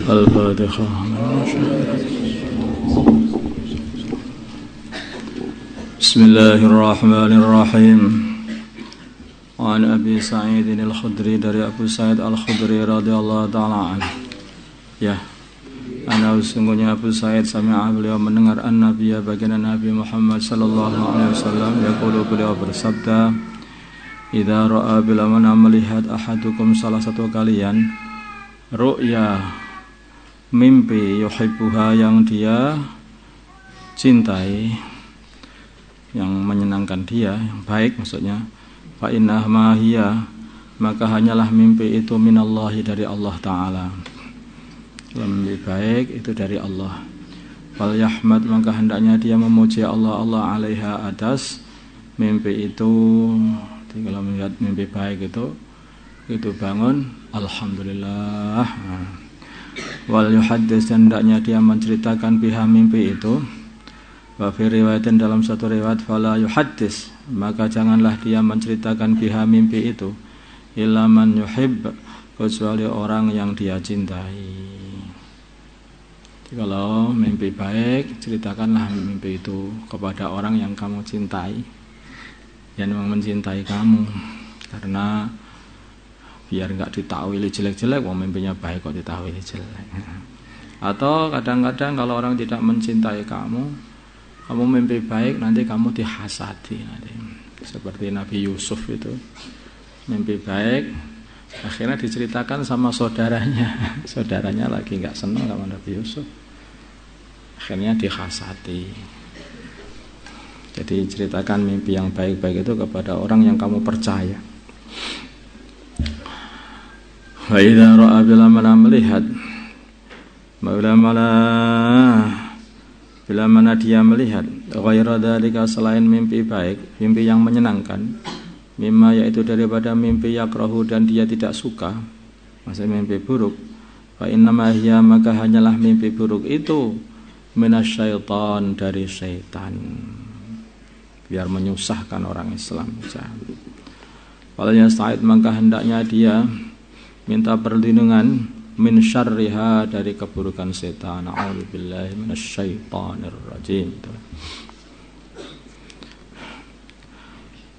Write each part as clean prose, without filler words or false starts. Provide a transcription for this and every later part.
Al-Fatihah. Bismillahirrahmanirrahim. An Abi Sa'id al-Khudri, dari Abu Sa'id al-Khudri radhiyallahu ta'ala anhu. Ya, ana sungguhnya Abu Sa'id sami'a, beliau mendengar an-Nabiya, baginda Nabi Muhammad sallallahu alaihi wasallam, yaqulu, beliau bersabda, idza ra'a, bila mana melihat ahadukum, salah satu kalian, ru'ya, mimpi, yuhibbuha, yang dia cintai, yang menyenangkan dia, yang baik maksudnya, fa inna ma hiya, maka hanyalah mimpi itu minallahi, dari Allah Ta'ala. Mimpi baik itu dari Allah. Wal yahmad, maka hendaknya dia memuji Allah alaiha, atas mimpi itu. Kalau melihat mimpi baik itu bangun, alhamdulillah. Wal yuhaddits, hendaknya dia menceritakan biha, mimpi itu. Wa fi riwayatin, dalam satu riwayat, fala yuhaddits, maka janganlah dia menceritakan biha, mimpi itu, illa man yuhibb, kecuali orang yang dia cintai. Jadi kalau mimpi baik, ceritakanlah mimpi itu kepada orang yang kamu cintai, yang memang mencintai kamu, karena biar enggak ditakwili jelek-jelek, wong mimpinya baik kok ditakwili jelek. Atau kadang-kadang kalau orang tidak mencintai kamu mimpi baik, nanti kamu dihasadi nanti. Seperti Nabi Yusuf itu, mimpi baik, akhirnya diceritakan sama saudaranya. Saudaranya lagi enggak senang sama Nabi Yusuf, akhirnya dihasadi. Jadi ceritakan mimpi yang baik-baik itu kepada orang yang kamu percaya. Wa idza ra'a, bila mana melihat, bila mana dia melihat, ghaira dzalika, selain mimpi baik, mimpi yang menyenangkan, mimma, yaitu daripada mimpi yakrahu, dan dia tidak suka, maksudnya mimpi buruk, fa innama hiya, maka hanyalah mimpi buruk itu minasyaitan, dari syaitan, biar menyusahkan orang Islam. Wal yasta'id, maka hendaknya dia minta perlindungan, min syarriha, dari keburukan setan. A'udzubillahi minasyaitonir rajim.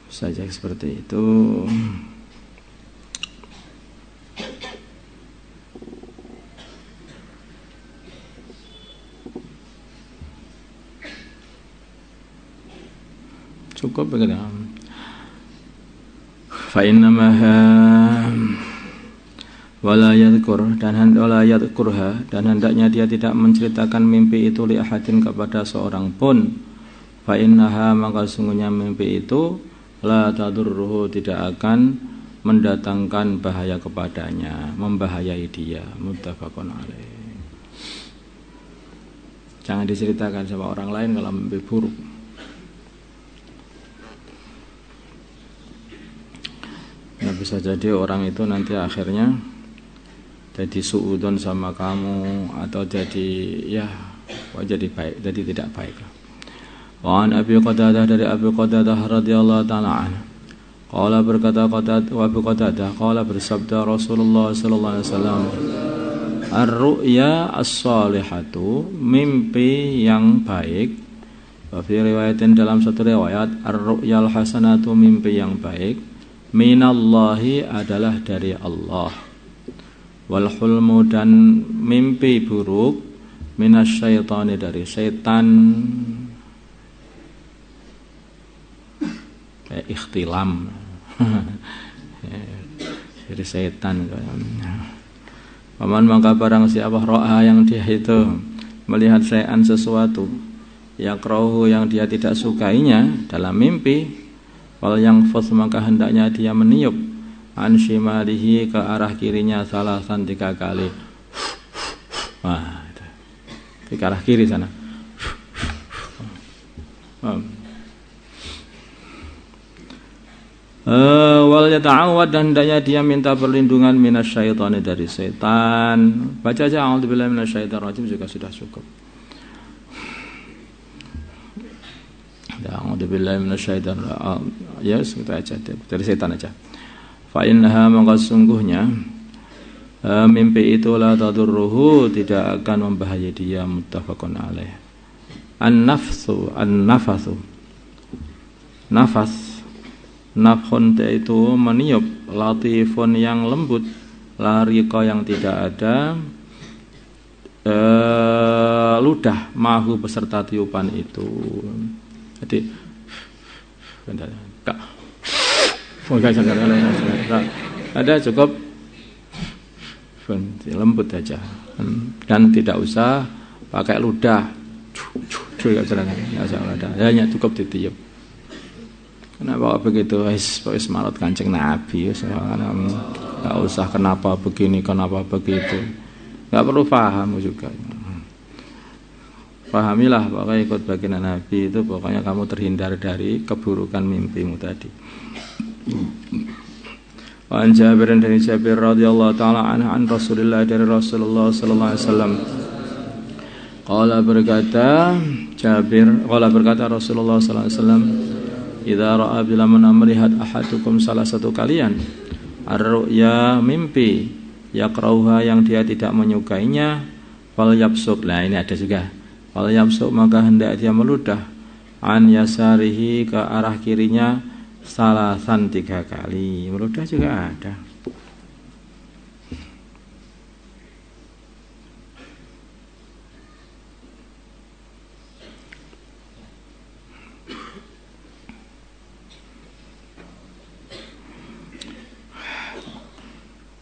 Saja seperti itu. Cukup begitu. Fa innamaha wala yadhkur, dan hendaknya dia tidak menceritakan mimpi itu li ahadin, kepada seorang pun. Fa innaha, maka sungguhnya mimpi itu la tadurruhu, tidak akan mendatangkan bahaya kepadanya, membahayai dia. Muttafaqun alaih. Jangan diceritakan sama orang lain kalau mimpi buruk. Ya, bisa jadi orang itu nanti akhirnya jadi suudzon sama kamu, atau jadi baik, jadi tidak baik. Wa an Abi Qatadah, dari Abi Qatadah radhiyallahu ta'ala anhu, qala, berkata Abu Qatadah, qala, bersabda Rasulullah sallallahu alaihi wasallam, ar-ru'ya as-salihatu, mimpi yang baik. Wa fi riwayatin, dalam satu riwayat, ar-ru'ya al-hasanatu, mimpi yang baik, minallahi, adalah dari Allah. Wal hulmu, dan mimpi buruk, minasyaitani, dari setan. Ikhtilam dari setan. Paman, maka barang siapa ro'a, yang dia itu melihat syai'an, sesuatu, yakrahu, yang dia tidak sukainya dalam mimpi, wal yangfus, maka hendaknya dia meniup, an shimalihi, ke arah kirinya, salasan, 3 kali. Wah, itu ke arah kiri sana. Wal yata'awad, dan hendaknya dia minta perlindungan minasyaitani, dari setan. Baca aja a'udzubillahi minasyaitonir rajim juga sudah cukup. A'udzubillahi minasyaitonir rajim. Ya, segitu aja, dari setan aja. Fa innaha, maka sungguhnya Mimpi itu la tadurruhu, tidak akan membahayai dia. Muttafaqun alaih. An-nafsu, nafas, nafhun itu meniup, latifun yang lembut, lariqa yang tidak ada, ludah mahu beserta tiupan itu. Jadi ada cukup lembut aja, dan tidak usah pakai ludah, hanya cukup ditiup. Kenapa begitu? Wis manut Kanjeng Nabi, nggak usah kenapa begini, kenapa begitu. Nggak perlu paham juga. Pahamilah, pokoknya ikut baginda Nabi itu, pokoknya kamu terhindar dari keburukan mimpimu tadi. An Jabir, dari Jabir radhiyallahu taala anhu, an Rasulillah, dari Rasulullah sallallahu alaihi wasallam. Qala berkata Jabir, qala berkata Rasulullah sallallahu alaihi wasallam, idza ra'a, bila mana melihat ahadukum, salah satu kalian, ar-ru'ya, mimpi, yakrauha, yang dia tidak menyukainya, fal yabsuq. Nah, ini ada juga. Fal yabsuq, maka hendak dia meludah, an yasarihi, ke arah kirinya, salasan, 3 kali. Meludah juga ada.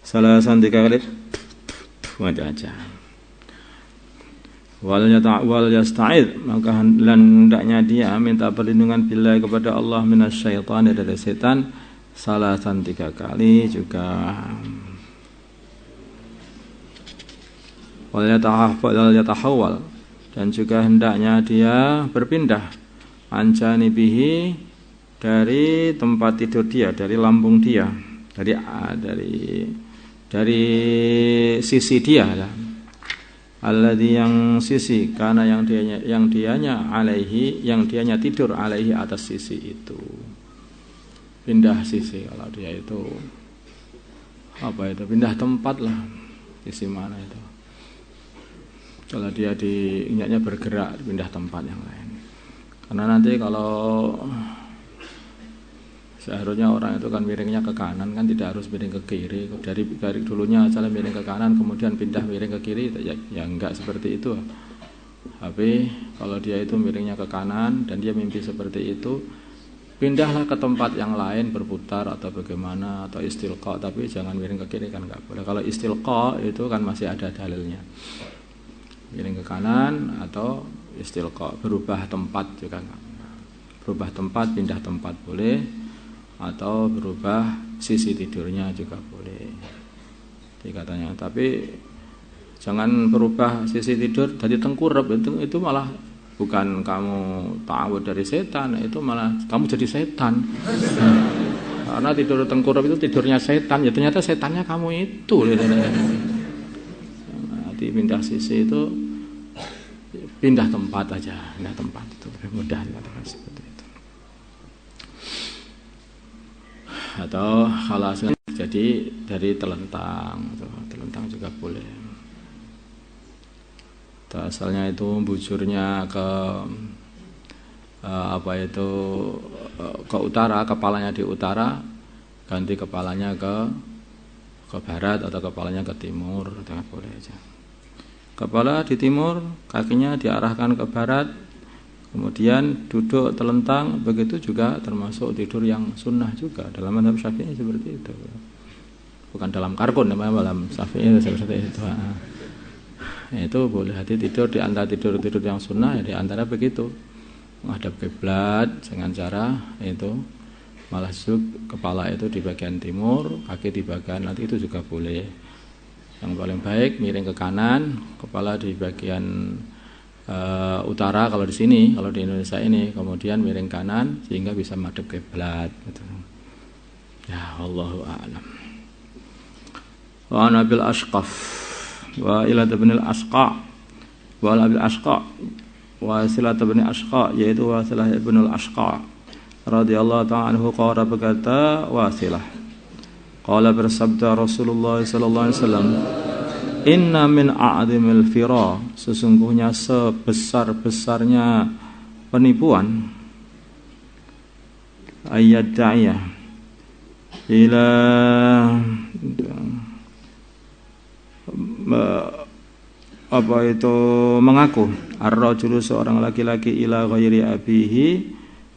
Salasan, 3 kali. Aja. Wal yasta'id, maka hendaknya dia minta perlindungan billahi, kepada Allah, minasyaitan, dari setan, salasan, 3 kali juga. Wal yatahawwal, dan juga hendaknya dia berpindah, anjanibihi, dari tempat tidur dia, dari lambung dia, dari sisi dia ya. Alladzi, yang sisi, karena yang dianya alaihi, yang dianya tidur alaihi, atas sisi itu. Pindah sisi, kalau dia itu apa itu, pindah tempat lah. Sisi mana itu? Kalau dia ingatnya bergerak, pindah tempat yang lain. Karena nanti kalau seharusnya orang itu kan miringnya ke kanan, kan tidak harus miring ke kiri. Dari dulunya asalnya miring ke kanan, kemudian pindah miring ke kiri, ya enggak seperti itu. Tapi kalau dia itu miringnya ke kanan dan dia mimpi seperti itu, pindahlah ke tempat yang lain, berputar atau bagaimana, atau istilqa, tapi jangan miring ke kiri, kan enggak boleh. Kalau istilqa itu kan masih ada dalilnya, miring ke kanan atau istilqa, berubah tempat juga enggak. Berubah tempat, pindah tempat boleh, atau berubah sisi tidurnya juga boleh dikatanya. Tapi jangan berubah sisi tidur jadi tengkurap, itu malah bukan kamu ta'awud dari setan, itu malah kamu jadi setan. Karena tidur tengkurap itu tidurnya setan, ya ternyata setannya kamu itu. Nanti pindah sisi itu, pindah tempat aja, pindah tempat itu lebih mudah dikatakan seperti itu. Atau kalau jadi dari telentang juga boleh. Atau asalnya itu bujurnya ke ke utara, kepalanya di utara, ganti kepalanya ke barat, atau kepalanya ke timur, itu boleh aja. Kepala di timur, kakinya diarahkan ke barat, kemudian duduk telentang, begitu juga termasuk tidur yang sunnah juga dalam mazhab Syafi'i seperti itu. Bukan dalam karbon, namanya dalam Syafi'i seperti itu. Itu boleh hati tidur di antara tidur yang sunnah, ya di antara begitu, menghadap kiblat dengan cara itu malah kepala itu di bagian timur, kaki di bagian nanti, itu juga boleh. Yang paling baik miring ke kanan, kepala di bagian utara kalau di sini, kalau di Indonesia ini, kemudian miring kanan sehingga bisa madhep kiblat gitu. Ya, wallahu a'lam. Wa Nabil Ashqaf wa ila ibn al-Asqa wa Nabil Ashqa wa Silat ibn Ashqa, yaitu Wasilah ibn al-Ashqa radhiyallahu ta'ala anhu, qala, berkata Wasilah, Qala bersabda Rasulullah sallallahu alaihi wasallam, inna min a'dhimil fira, sesungguhnya sebesar-besarnya penipuan, ayat da'iyah ila apa itu mengaku ar-rajulu seorang laki-laki ila ghairi abihi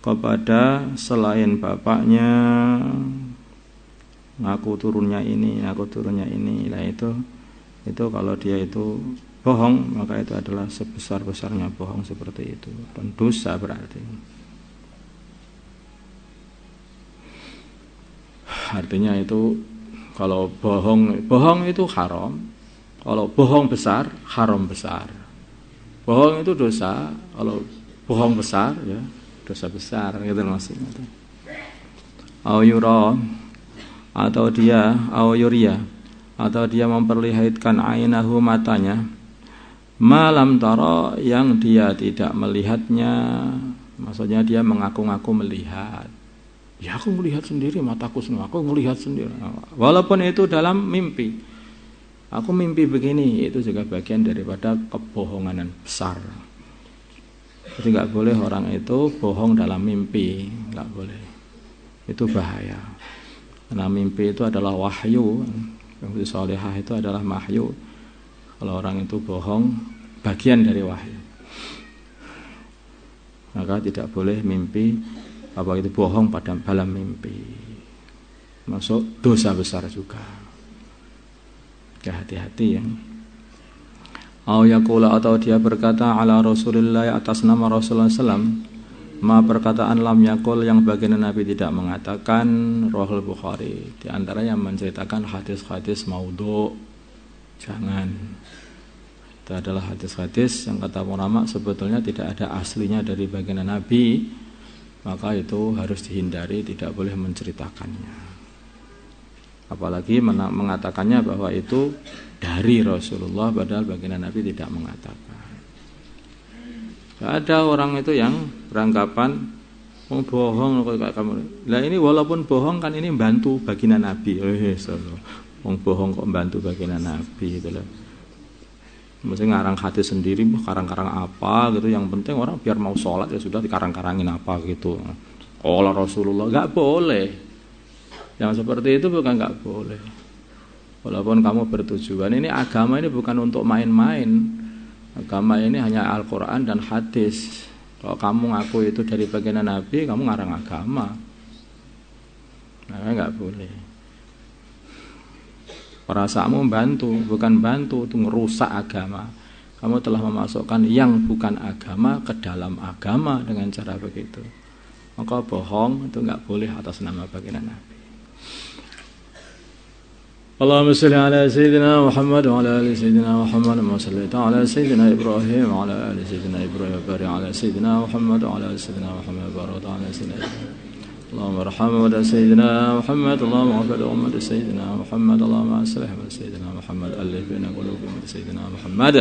kepada selain bapaknya, ngaku turunnya ini. Nah itu kalau dia itu bohong, maka itu adalah sebesar-besarnya bohong seperti itu, dan dosa berarti. Artinya itu kalau bohong itu haram. Kalau bohong besar, haram besar. Bohong itu dosa. Kalau bohong besar, ya dosa besar. Gitu maksudnya. Au yura, atau dia, au yuria, atau dia memperlihatkan ainahu matanya, malam tara yang dia tidak melihatnya. Maksudnya dia mengaku-ngaku melihat. Ya aku melihat sendiri, mataku sendiri, aku melihat sendiri. Walaupun itu dalam mimpi. Aku mimpi begini, itu juga bagian daripada kebohongan besar. Jadi nggak boleh orang itu bohong dalam mimpi, nggak boleh. Itu bahaya. Karena mimpi itu adalah wahyu, yang salihah itu adalah wahyu. Kalau orang itu bohong, bagian dari wahyu. Maka tidak boleh mimpi, apa itu bohong pada dalam mimpi. Masuk dosa besar juga. Ya hati-hati ya. Au yaqula, atau dia berkata ala Rasulillah, atas nama Rasulullah sallam, ma perkataan lam yaqul yang baginda Nabi tidak mengatakan. Rahul Bukhari, di antaranya menceritakan hadis-hadis maudhu. Jangan. Itu adalah hadis-hadis yang kata ulama sebetulnya tidak ada aslinya dari baginda Nabi, maka itu harus dihindari, tidak boleh menceritakannya. Apalagi mengatakannya bahwa itu dari Rasulullah, padahal baginda Nabi tidak mengatakan. Ada orang itu yang beranggapan bohong kayak kamu. Lah ini walaupun bohong kan ini bantu baginda Nabi. Bohong kok bantu baginda Nabi gitu loh. Mesti ngarang hadis sendiri, karang-karang apa gitu. Yang penting orang biar mau sholat ya sudah dikarang-karangin apa gitu. Qala Rasulullah, enggak boleh. Yang seperti itu bukan nggak boleh. Walaupun kamu bertujuan, ini agama ini bukan untuk main-main. Agama ini hanya Al-Quran dan hadis. Kalau kamu ngaku itu dari baginda Nabi, kamu ngarang agama. Nah, nggak boleh. Perasaanmu bantu, bukan bantu untuk merusak agama. Kamu telah memasukkan yang bukan agama ke dalam agama dengan cara begitu. Maka bohong itu nggak boleh atas nama baginda Nabi. Allahumma salli ala Sayyidina Muhammad wa ala ali Sayyidina Muhammad wa salli ala Sayyidina Ibrahim wa ala ali Sayyidina Ibrahim wa barik ala Sayyidina Muhammad wa ala ali Sayyidina Muhammad wa barik ala Sayyidina Ibrahim. Allahumma arham wa Sayyidina Muhammad, Allahumma ghfir wa Sayyidina Muhammad, Allahumma aslih wa Sayyidina Muhammad, alif baina qulubihim wa Sayyidina Muhammad.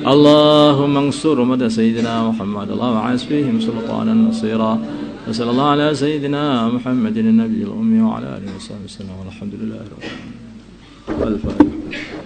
Allahumma ansur wa Sayyidina Muhammad, Allahumma asbihim sultanan nasira. وصلى الله على سيدنا محمد النبي الأمي وعلى آله وصحبه وسلم والحمد لله رب العالمين. الفاتحة.